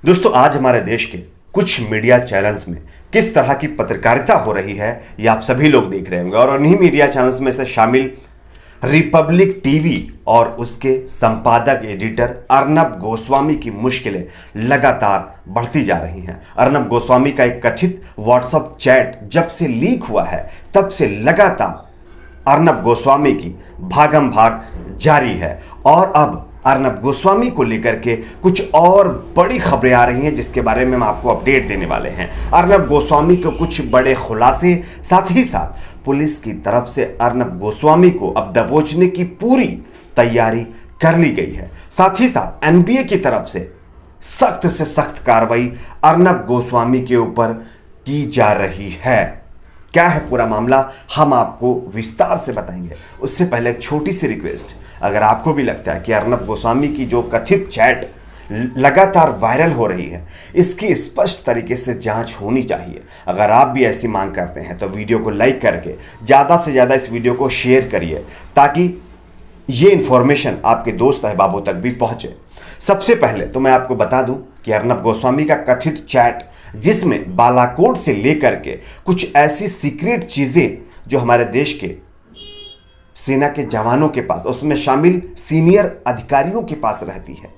दोस्तों, आज हमारे देश के कुछ मीडिया चैनल्स में किस तरह की पत्रकारिता हो रही है ये आप सभी लोग देख रहे होंगे। और उन्हीं मीडिया चैनल्स में से शामिल रिपब्लिक टीवी और उसके संपादक एडिटर अर्नब गोस्वामी की मुश्किलें लगातार बढ़ती जा रही हैं। अर्नब गोस्वामी का एक कथित व्हाट्सएप चैट जब से लीक हुआ है तब से लगातार अर्नब गोस्वामी की भागम भाग जारी है और अब अर्नब गोस्वामी को लेकर के कुछ और बड़ी खबरें आ रही हैं जिसके बारे में हम आपको अपडेट देने वाले हैं। अर्नब गोस्वामी को कुछ बड़े खुलासे, साथ ही साथ पुलिस की तरफ से अर्नब गोस्वामी को अब दबोचने की पूरी तैयारी कर ली गई है। साथ ही साथ एनबीए की तरफ से सख्त कार्रवाई अर्नब गोस्वामी के ऊपर की जा रही है। क्या है पूरा मामला, हम आपको विस्तार से बताएंगे। उससे पहले एक छोटी सी रिक्वेस्ट, अगर आपको भी लगता है कि अर्नब गोस्वामी की जो कथित चैट लगातार वायरल हो रही है, इसकी स्पष्ट तरीके से जांच होनी चाहिए। अगर आप भी ऐसी मांग करते हैं तो वीडियो को लाइक करके ज़्यादा से ज़्यादा इस वीडियो को शेयर करिए ताकि ये इंफॉर्मेशन आपके दोस्त अहबाबों तक भी पहुंचे। सबसे पहले तो मैं आपको बता दूं कि अर्नब गोस्वामी का कथित चैट, जिसमें बालाकोट से लेकर के कुछ ऐसी सीक्रेट चीजें जो हमारे देश के सेना के जवानों के पास, उसमें शामिल सीनियर अधिकारियों के पास रहती है,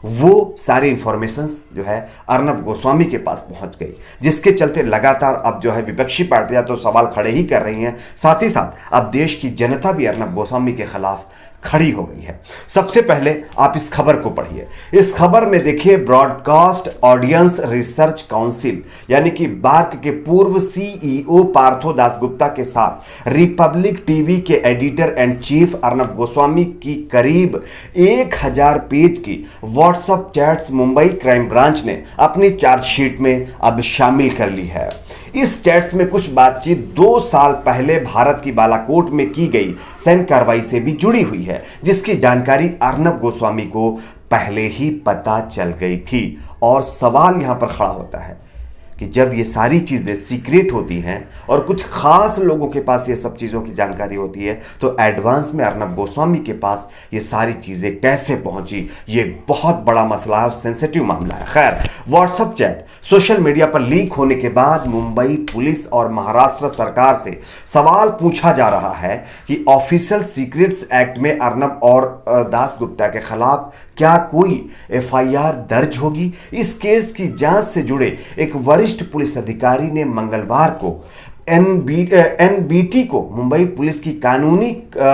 वो सारी इंफॉर्मेशंस जो है अर्नब गोस्वामी के पास पहुंच गई, जिसके चलते लगातार अब जो है विपक्षी पार्टियां तो सवाल खड़े ही कर रही हैं, साथ ही साथ अब देश की जनता भी अर्नब गोस्वामी के खिलाफ खड़ी हो गई है। सबसे पहले आप इस खबर को पढ़िए। इस खबर में देखिए, ब्रॉडकास्ट ऑडियंस रिसर्च काउंसिल यानी कि बार्क के पूर्व सीईओ पार्थो दासगुप्ता के साथ रिपब्लिक टीवी के editor and chief Arnab Goswami की करीब 1000 पेज की WhatsApp chats Mumbai crime branch ने अपनी चार्जशीट में अब शामिल कर ली है। इस चैट्स में कुछ बातचीत 2 साल पहले भारत की बालाकोट में की गई सैन्य कार्रवाई से भी जुड़ी हुई है, जिसकी जानकारी अर्नब गोस्वामी को पहले ही पता चल गई थी। और सवाल यहां पर खड़ा होता है कि जब ये सारी चीज़ें सीक्रेट होती हैं और कुछ खास लोगों के पास ये सब चीज़ों की जानकारी होती है, तो एडवांस में अर्नब गोस्वामी के पास ये सारी चीज़ें कैसे पहुंची, ये बहुत बड़ा मसला है और सेंसिटिव मामला है। खैर, व्हाट्सएप चैट सोशल मीडिया पर लीक होने के बाद मुंबई पुलिस और महाराष्ट्र सरकार से सवाल पूछा जा रहा है कि ऑफिशियल सीक्रेट्स एक्ट में अर्नब और दासगुप्ता के खिलाफ क्या कोई एफआईआर दर्ज होगी। इस केस की जांच से जुड़े एक वरिष्ठ पुलिस अधिकारी ने मंगलवार को एनबीटी को मुंबई पुलिस की कानूनी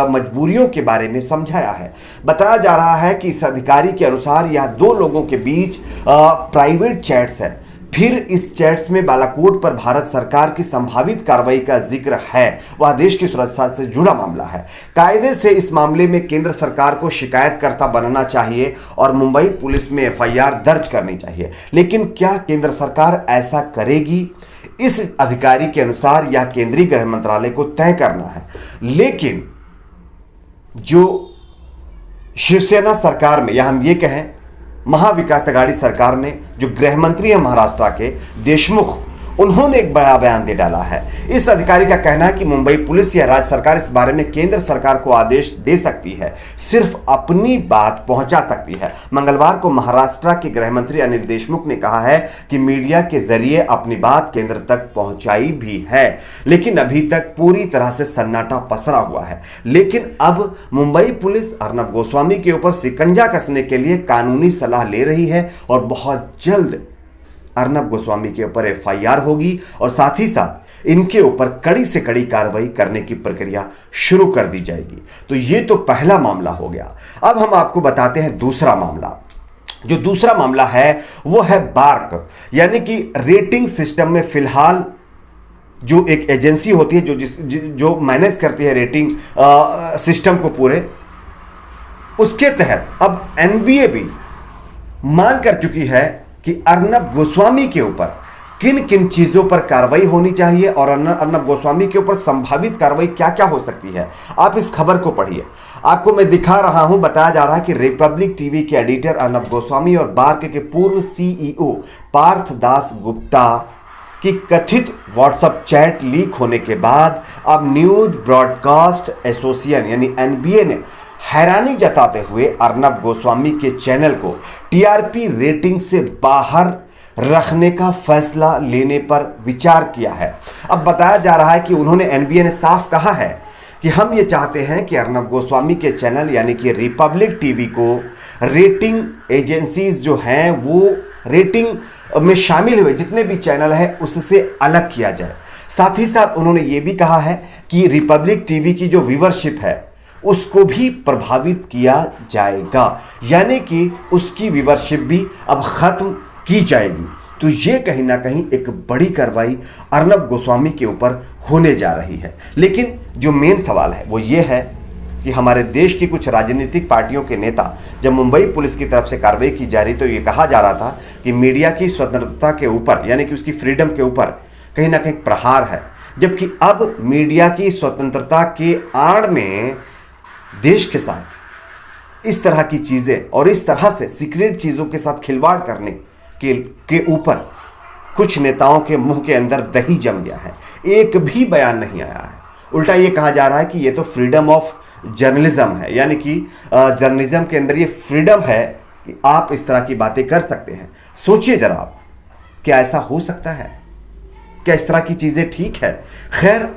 मजबूरियों के बारे में समझाया है। बताया जा रहा है कि इस अधिकारी के अनुसार यह 2 लोगों के बीच प्राइवेट चैट्स है। फिर इस चैट्स में बालाकोट पर भारत सरकार की संभावित कार्रवाई का जिक्र है। वह देश की सुरक्षा से जुड़ा मामला है। कायदे से इस मामले में केंद्र सरकार को शिकायतकर्ता बनना चाहिए और मुंबई पुलिस में एफआईआर दर्ज करनी चाहिए। लेकिन क्या केंद्र सरकार ऐसा करेगी? इस अधिकारी के अनुसार यह केंद्रीय गृह मंत्रालय को तय करना है। लेकिन जो शिवसेना सरकार में, या हम ये कहें महाविकास आघाड़ी सरकार में जो गृह मंत्री है महाराष्ट्र के देशमुख, उन्होंने एक बड़ा बयान दे डाला है। इस अधिकारी का कहना है कि मुंबई पुलिस या राज्य सरकार इस बारे में केंद्र सरकार को आदेश दे सकती है, सिर्फ अपनी बात पहुंचा सकती है। मंगलवार को महाराष्ट्र के गृह मंत्री अनिल देशमुख ने कहा है कि मीडिया के जरिए अपनी बात केंद्र तक पहुंचाई भी है, लेकिन अभी तक पूरी तरह से सन्नाटा पसरा हुआ है। लेकिन अब मुंबई पुलिस अर्नब गोस्वामी के ऊपर शिकंजा कसने के लिए कानूनी सलाह ले रही है और बहुत जल्द अर्नब गोस्वामी के ऊपर एफआईआर होगी और साथ ही साथ इनके ऊपर कड़ी से कड़ी कार्रवाई करने की प्रक्रिया शुरू कर दी जाएगी। तो ये तो पहला मामला हो गया। अब हम आपको बताते हैं दूसरा मामला। जो दूसरा मामला है वो है बार्क, यानी कि रेटिंग सिस्टम में फिलहाल जो एक एजेंसी होती है जो मैनेज करती है रेटिंग सिस्टम को पूरे, उसके तहत अब एनबीए भी मांग कर चुकी है कि अर्नब गोस्वामी के ऊपर किन किन चीजों पर कार्रवाई होनी चाहिए और अर्नब गोस्वामी के ऊपर संभावित कार्रवाई क्या क्या हो सकती है। आप इस खबर को पढ़िए। आपको मैं दिखा रहा हूं, बताया जा रहा है कि रिपब्लिक टीवी के एडिटर अर्नब गोस्वामी और बार्क के पूर्व सीईओ पार्थ दास गुप्ता की कथित व्हाट्सएप चैट लीक होने के बाद अब न्यूज ब्रॉडकास्ट एसोसिएशन यानी एनबीए ने हैरानी जताते हुए अर्नब गोस्वामी के चैनल को टीआरपी रेटिंग से बाहर रखने का फैसला लेने पर विचार किया है। अब बताया जा रहा है कि उन्होंने एनबीए ने साफ कहा है कि हम ये चाहते हैं कि अर्नब गोस्वामी के चैनल यानी कि रिपब्लिक टीवी को रेटिंग एजेंसीज जो हैं वो रेटिंग में शामिल हुए जितने भी चैनल हैं उससे अलग किया जाए। साथ ही साथ उन्होंने ये भी कहा है कि रिपब्लिक टीवी की जो व्यूअरशिप है उसको भी प्रभावित किया जाएगा, यानी कि उसकी व्यूअरशिप भी अब खत्म की जाएगी। तो ये कहीं ना कहीं एक बड़ी कार्रवाई अर्नब गोस्वामी के ऊपर होने जा रही है। लेकिन जो मेन सवाल है वो ये है कि हमारे देश की कुछ राजनीतिक पार्टियों के नेता जब मुंबई पुलिस की तरफ से कार्रवाई की जा रही तो ये कहा जा रहा था कि मीडिया की स्वतंत्रता के ऊपर यानी कि उसकी फ्रीडम के ऊपर कहीं ना कहीं प्रहार है, जबकि अब मीडिया की स्वतंत्रता के आड़ में देश के साथ इस तरह की चीजें और इस तरह से सीक्रेट चीजों के साथ खिलवाड़ करने के ऊपर कुछ नेताओं के मुंह के अंदर दही जम गया है। एक भी बयान नहीं आया है, उल्टा ये कहा जा रहा है कि ये तो फ्रीडम ऑफ जर्नलिज्म है, यानी कि जर्नलिज्म के अंदर ये फ्रीडम है कि आप इस तरह की बातें कर सकते हैं। सोचिए जरा आप, क्या ऐसा हो सकता है? क्या इस तरह की चीजें ठीक है? खैर,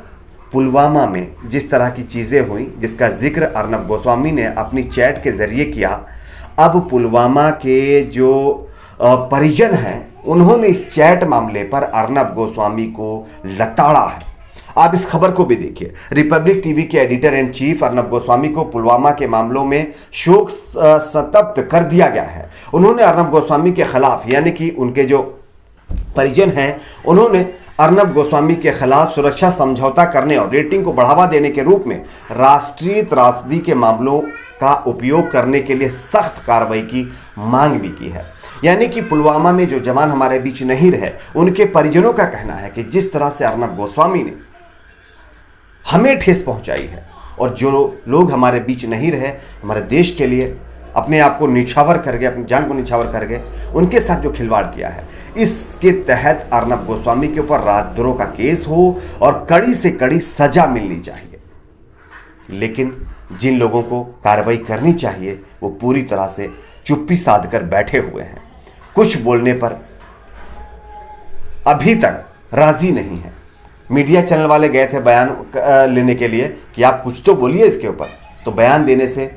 पुलवामा में जिस तरह की चीजें हुई जिसका जिक्र अर्नब गोस्वामी ने अपनी चैट के जरिए किया, अब पुलवामा के जो परिजन हैं उन्होंने इस चैट मामले पर अर्नब गोस्वामी को लताड़ा है। आप इस खबर को भी देखिए। रिपब्लिक टीवी के editor in chief Arnab Goswami को पुलवामा के मामलों में शोक संतप्त कर दिया गया है। उन्होंने अर्नब गोस्वामी के खिलाफ यानी कि उनके जो परिजन हैं उन्होंने अर्नब गोस्वामी के खिलाफ सुरक्षा समझौता करने और रेटिंग को बढ़ावा देने के रूप में राष्ट्रीय त्रासदी के मामलों का उपयोग करने के लिए सख्त कार्रवाई की मांग भी की है। यानी कि पुलवामा में जो जवान हमारे बीच नहीं रहे उनके परिजनों का कहना है कि जिस तरह से अर्नब गोस्वामी ने हमें ठेस पहुंचाई है और जो लोग हमारे बीच नहीं रहे हमारे देश के लिए अपने आप को निछावर कर गए, अपनी जान को निछावर कर गए, उनके साथ जो खिलवाड़ किया है, इसके तहत अर्नब गोस्वामी के ऊपर राजद्रोह का केस हो और कड़ी से कड़ी सजा मिलनी चाहिए। लेकिन जिन लोगों को कार्रवाई करनी चाहिए वो पूरी तरह से चुप्पी साध कर बैठे हुए हैं, कुछ बोलने पर अभी तक राजी नहीं है। मीडिया चैनल वाले गए थे बयान लेने के लिए कि आप कुछ तो बोलिए इसके ऊपर, तो बयान देने से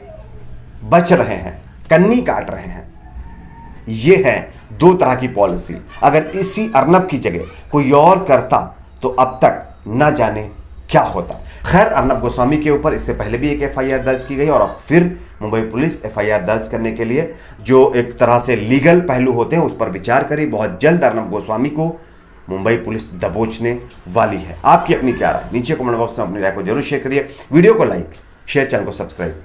बच रहे हैं, कन्नी काट रहे हैं। ये है दो तरह की पॉलिसी। अगर इसी अर्नब की जगह कोई और करता तो अब तक न जाने क्या होता। खैर, अर्नब गोस्वामी के ऊपर इससे पहले भी एक एफआईआर दर्ज की गई और अब फिर मुंबई पुलिस एफआईआर दर्ज करने के लिए जो एक तरह से लीगल पहलू होते हैं उस पर विचार करी। बहुत जल्द अर्नब गोस्वामी को मुंबई पुलिस दबोचने वाली है। आपकी अपनी क्या राय? नीचे कमेंट बॉक्स में अपनी राय को जरूर शेयर करिए। वीडियो को लाइक, शेयर, चैनल को सब्सक्राइब